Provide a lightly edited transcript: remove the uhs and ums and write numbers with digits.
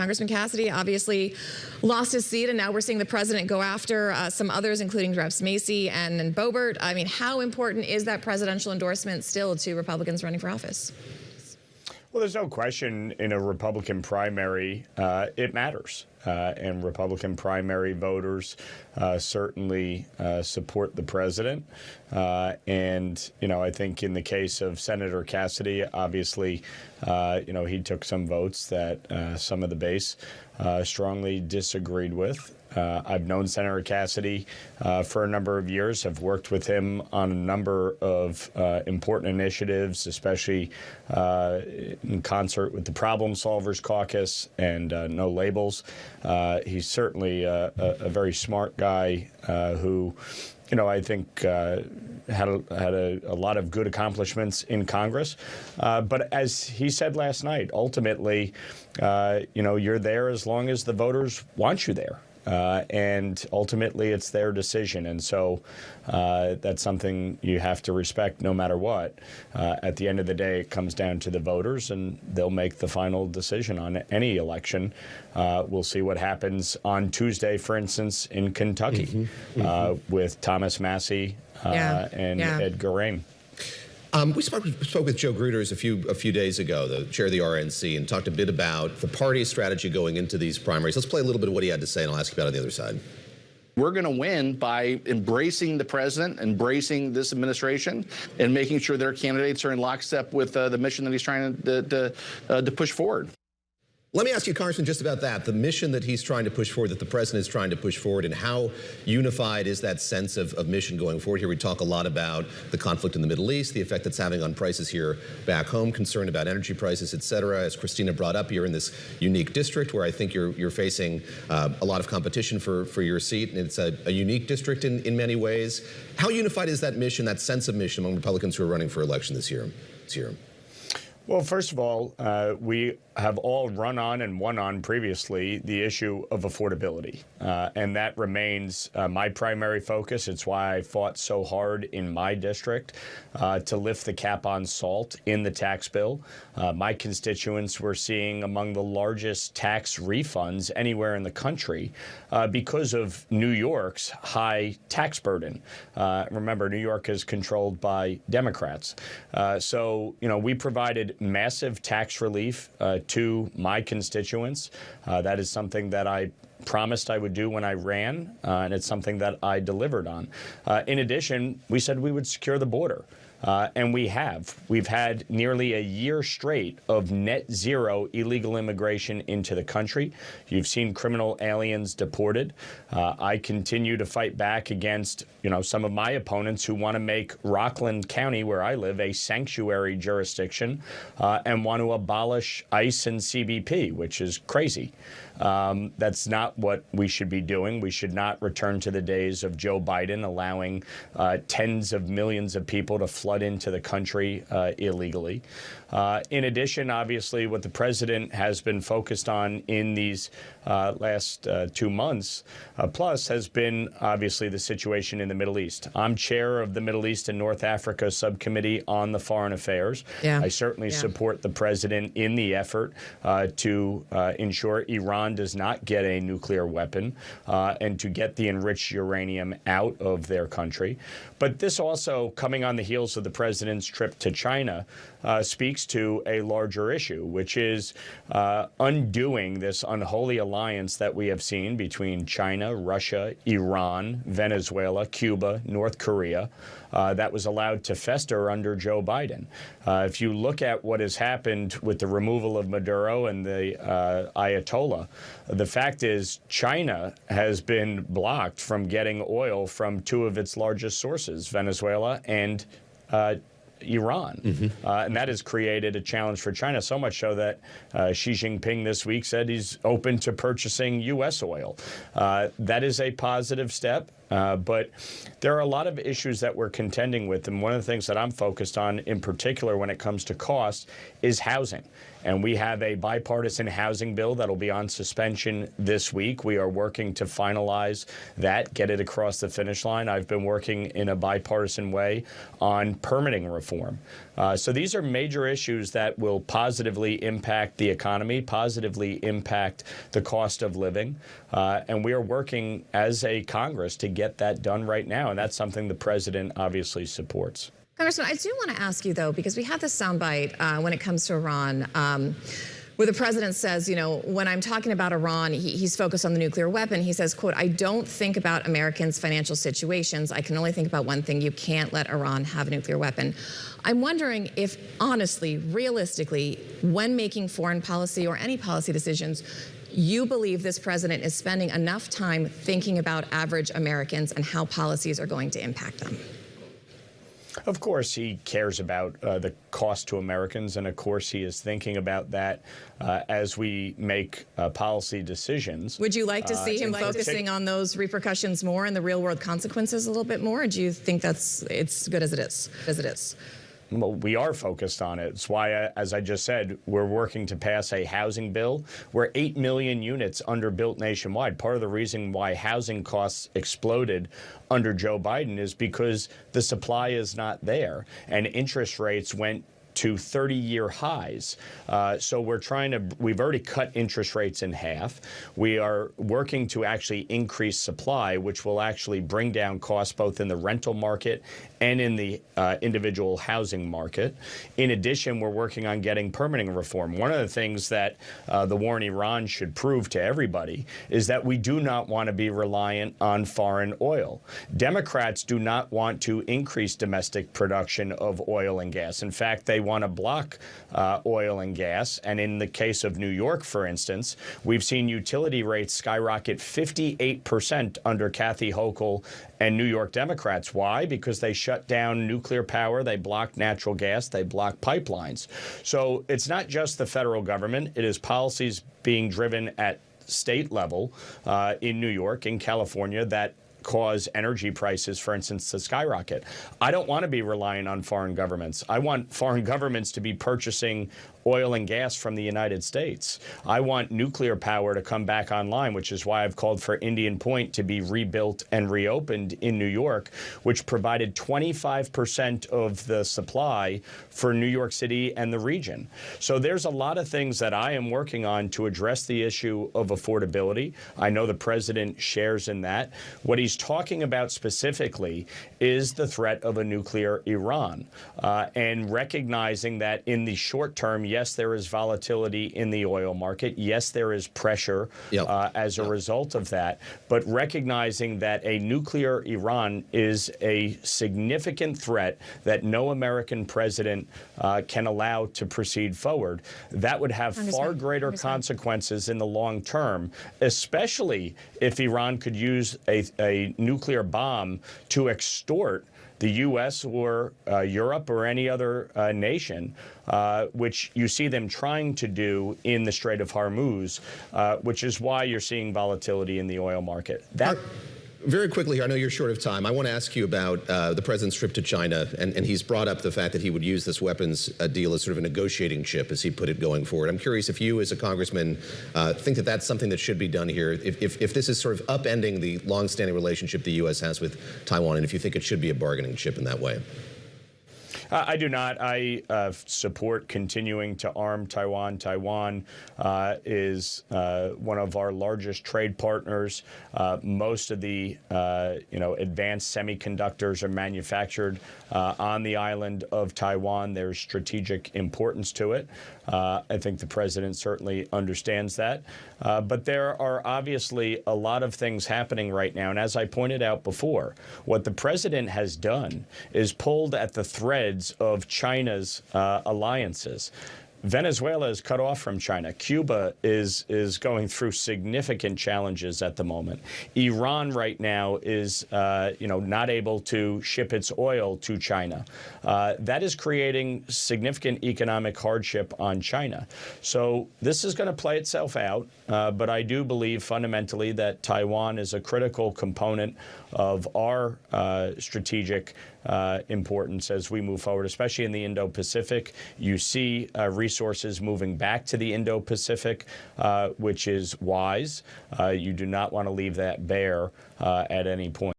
Congressman Cassidy obviously lost his seat, and now we're seeing the president go after some others, including Reps Macy and Boebert. I mean, how important is that presidential endorsement still to Republicans running for office? Well, there's no question in a Republican primary, it matters. And Republican primary voters certainly support the president. And, you know, I think in the case of Senator Cassidy, obviously, you know, he took some votes that some of the base strongly disagreed with. I've known Senator Cassidy for a number of years, have worked with him on a number of important initiatives, especially in concert with the Problem Solvers Caucus and No Labels. He's certainly a very smart guy who, you know, I think had a lot of good accomplishments in Congress. But as he said last night, ultimately, you know, you're there as long as the voters want you there. And ultimately, it's their decision. And so that's something you have to respect no matter what. At the end of the day, it comes down to the voters, and they'll make the final decision on any election. We'll see what happens on Tuesday, for instance, in Kentucky with Thomas Massie and Ed Gura. We spoke with Joe Gruters a few days ago, the chair of the RNC, and talked a bit about the party's strategy going into these primaries. Let's play a little bit of what he had to say, and I'll ask you about it on the other side. We're going to win by embracing the president, embracing this administration, and making sure their candidates are in lockstep with the mission that he's trying to push forward. Let me ask you, Congressman, just about that, the mission that he's trying to push forward, that the president is trying to push forward, and how unified is that sense of mission going forward here? We talk a lot about the conflict in the Middle East, the effect it's having on prices here back home, concern about energy prices, et cetera. As Christina brought up, you're in this unique district where I think you're facing a lot of competition for your seat, and it's a unique district in many ways. How unified is that mission, that sense of mission among Republicans who are running for election this year? Well, first of all, we have all run on and won on previously the issue of affordability. And that remains my primary focus. It's why I fought so hard in my district to lift the cap on salt in the tax bill. My constituents were seeing among the largest tax refunds anywhere in the country because of New York's high tax burden. Remember, New York is controlled by Democrats. So, you know, we provided massive tax relief to my constituents. That is something that I promised I would do when I ran, and it's something that I delivered on. In addition, we said we would secure the border. And we have. We've had nearly a year straight of net zero illegal immigration into the country. You've seen criminal aliens deported. I continue to fight back against, you know, some of my opponents who want to make Rockland County, where I live, a sanctuary jurisdiction and want to abolish ICE and CBP, which is crazy. That's not what we should be doing. We should not return to the days of Joe Biden allowing tens of millions of people to flood into the country illegally. In addition, obviously, what the president has been focused on in these last 2 months plus has been obviously the situation in the Middle East. I'm chair of the Middle East and North Africa Subcommittee on the Foreign Affairs. I certainly support the president in the effort to ensure Iran does not get a nuclear weapon and to get the enriched uranium out of their country. But this also, coming on the heels of the president's trip to China, speaks to a larger issue, which is undoing this unholy alliance that we have seen between China, Russia, Iran, Venezuela, Cuba, North Korea, that was allowed to fester under Joe Biden. If you look at what has happened with the removal of Maduro and the Ayatollah, the fact is China has been blocked from getting oil from 2 of its largest sources, Venezuela and Iran. And that has created a challenge for China, so much so that Xi Jinping this week said he's open to purchasing U.S. oil. That is a positive step. But there are a lot of issues that we're contending with, and one of the things that I'm focused on in particular when it comes to cost is housing. And we have a bipartisan housing bill that'll be on suspension this week. We are working to finalize that, get it across the finish line. I've been working in a bipartisan way on permitting reform. So these are major issues that will positively impact the economy, positively impact the cost of living. And we are working as a Congress to get that done right now. And that's something the president obviously supports. Congressman, I do want to ask you, though, because we had this soundbite when it comes to Iran, where the president says, you know, when I'm talking about Iran, he's focused on the nuclear weapon. He says, quote, I don't think about Americans' financial situations. I can only think about one thing. You can't let Iran have a nuclear weapon. I'm wondering if, honestly, realistically, when making foreign policy or any policy decisions, you believe this president is spending enough time thinking about average Americans and how policies are going to impact them. Of course, he cares about the cost to Americans, and of course, he is thinking about that as we make policy decisions. Would you like to see him focusing on those repercussions more and the real-world consequences a little bit more, or do you think it's good as it is? Well, we are focused on it. It's why, as I just said, we're working to pass a housing bill. We're 8 million units underbuilt nationwide. Part of the reason why housing costs exploded under Joe Biden is because the supply is not there, and interest rates went to 30-year highs. So we've already cut interest rates in half. We are working to actually increase supply, which will actually bring down costs both in the rental market and in the individual housing market. In addition, we're working on getting permitting reform. One of the things that the war in Iran should prove to everybody is that we do not want to be reliant on foreign oil. Democrats do not want to increase domestic production of oil and gas. In fact, they want to block oil and gas. And in the case of New York, for instance, we've seen utility rates skyrocket 58% under Kathy Hochul and New York Democrats. Why? Because they shut down nuclear power, they blocked natural gas, they blocked pipelines. So it's not just the federal government, it is policies being driven at state level in New York, in California, that cause energy prices, for instance, to skyrocket. I don't want to be relying on foreign governments. I want foreign governments to be purchasing oil and gas from the United States. I want nuclear power to come back online, which is why I've called for Indian Point to be rebuilt and reopened in New York, which provided 25% of the supply for New York City and the region. So there's a lot of things that I am working on to address the issue of affordability. I know the president shares in that. What he's talking about specifically is the threat of a nuclear Iran, and recognizing that in the short term, yes, there is volatility in the oil market. Yes, there is pressure as a result of that. But recognizing that a nuclear Iran is a significant threat that no American president can allow to proceed forward, that would have far greater consequences in the long term, especially if Iran could use a nuclear bomb to extort the U.S. or Europe or any other nation, which you see them trying to do in the Strait of Hormuz, which is why you're seeing volatility in the oil market. Very quickly here, I know you're short of time. I want to ask you about the president's trip to China, and he's brought up the fact that he would use this weapons deal as sort of a negotiating chip, as he put it, going forward. I'm curious if you, as a congressman, think that that's something that should be done here, if this is sort of upending the longstanding relationship the U.S. has with Taiwan, and if you think it should be a bargaining chip in that way. I do not. I support continuing to arm Taiwan. Taiwan is one of our largest trade partners. Most of the advanced semiconductors are manufactured on the island of Taiwan. There's strategic importance to it. I think the president certainly understands that. But there are obviously a lot of things happening right now. And as I pointed out before, what the president has done is pulled at the threads of China's alliances. Venezuela is cut off from China. Cuba is going through significant challenges at the moment. Iran right now is not able to ship its oil to China. That is creating significant economic hardship on China. So this is going to play itself out, but I do believe fundamentally that Taiwan is a critical component of our strategic importance as we move forward, especially in the Indo-Pacific. You see resources moving back to the Indo-Pacific, which is wise. You do not want to leave that bare at any point.